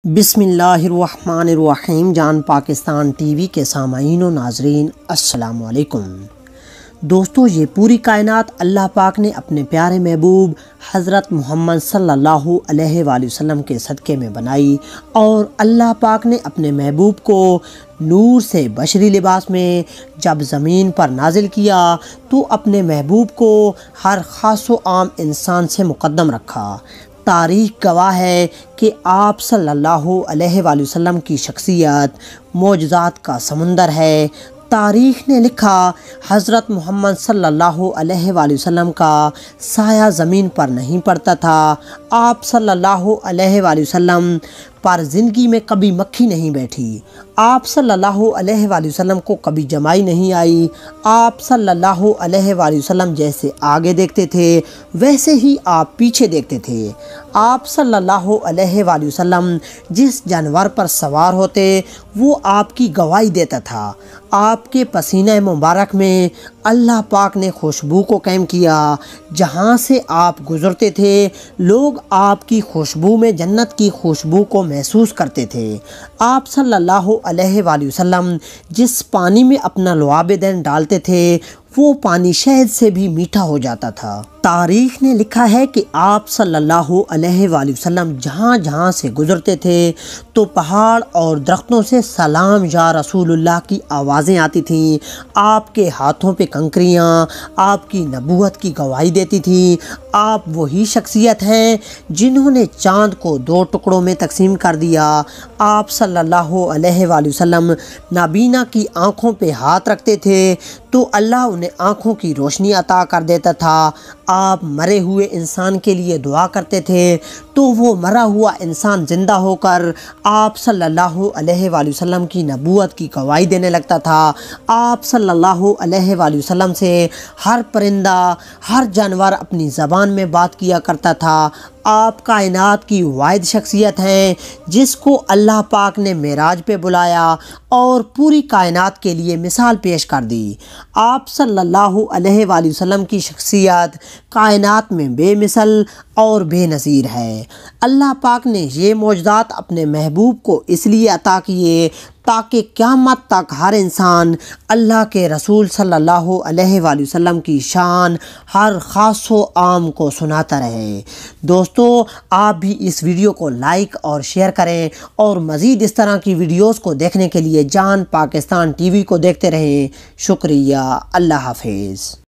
بسم اللہ الرحمن الرحیم۔ جان پاکستان ٹی وی کے سامعین و ناظرین، السلام علیکم۔ دوستو، یہ پوری کائنات اللہ پاک نے اپنے پیارے محبوب حضرت محمد صلی اللہ علیہ وآلہ وسلم کے صدقے میں بنائی، اور اللہ پاک نے اپنے محبوب کو نور سے بشری لباس میں جب زمین پر نازل کیا تو اپنے محبوب کو ہر خاص و عام انسان سے مقدم رکھا۔ تاریخ گواہ ہے کہ آپ صلی اللہ علیہ وآلہ وسلم کی شخصیت معجزات کا سمندر ہے۔ تاریخ نے لکھا، حضرت محمد صلی اللہ علیہ وآلہ وسلم کا سایہ زمین پر نہیں پڑتا تھا۔ آپ صلی اللہ علیہ وآلہ وسلم پر زندگی میں کبھی مکھی نہیں بیٹھی۔ آپ صلی اللہ علیہ وآلہ وسلم کو کبھی جمائی نہیں آئی۔ آپ صلی اللہ علیہ وآلہ وسلم جیسے آگے دیکھتے تھے ویسے ہی آپ پیچھے دیکھتے تھے۔ آپ صلی اللہ علیہ وآلہ وسلم جس جانور پر سوار ہوتے وہ آپ کی گواہی دیتا تھا۔ آپ کے پسینہ مبارک میں اللہ پاک نے خوشبو کو قائم کیا۔ جہاں سے آپ گزرتے تھے لوگ آپ کی خوشبو میں جنت کی خوشبو کو محسوس کرتے تھے۔ آپ صلی اللہ علیہ وآلہ وسلم جس پانی میں اپنا لعاب دین ڈالتے تھے وہ پانی شہد سے بھی میٹھا ہو جاتا تھا۔ تاریخ نے لکھا ہے کہ آپ صلی اللہ علیہ وآلہ وسلم جہاں جہاں سے گزرتے تھے تو پہاڑ اور درختوں سے سلام یا رسول اللہ کی آوازیں آتی تھیں۔ آپ کے ہاتھوں پہ کنکریاں آپ کی نبوت کی گواہی دیتی تھیں۔ آپ وہی شخصیت ہیں جنہوں نے چاند کو 2 ٹکڑوں میں تقسیم کر دیا۔ آپ صلی اللہ علیہ وآلہ وسلم نابینا کی آنکھوں پہ ہاتھ رکھتے تھے تو اللہ انہیں آنکھوں کی روشنی عطا کر دیتا تھا۔ آپ مرے ہوئے انسان کے لیے دعا کرتے تھے تو وہ مرا ہوا انسان زندہ ہو کر آپ صلی اللہ علیہ وآلہ وسلم کی نبوت کی گواہی دینے لگتا تھا۔ آپ صلی اللہ علیہ وآلہ وسلم سے ہر پرندہ ہر جانور اپنی زبان میں بات کیا کرتا تھا۔ آپ کائنات کی واحد شخصیت ہیں جس کو اللہ پاک نے معراج پہ بلایا اور پوری کائنات کے لیے مثال پیش کر دی۔ آپ صلی اللہ علیہ وآلہ وسلم کی شخصیت کائنات میں بے مثل اور بے نظیر ہے۔ اللہ پاک نے یہ معجزات اپنے محبوب کو اس لیے عطا کیے تاکہ قیامت تک ہر انسان اللہ کے رسول صلی اللہ علیہ وآلہ وسلم کی شان ہر خاص و عام کو سناتا رہے۔ دوستو، آپ بھی اس ویڈیو کو لائک اور شیئر کریں اور مزید اس طرح کی ویڈیوز کو دیکھنے کے لیے جان پاکستان ٹی وی کو دیکھتے رہیں۔ شکریہ۔ اللہ حافظ۔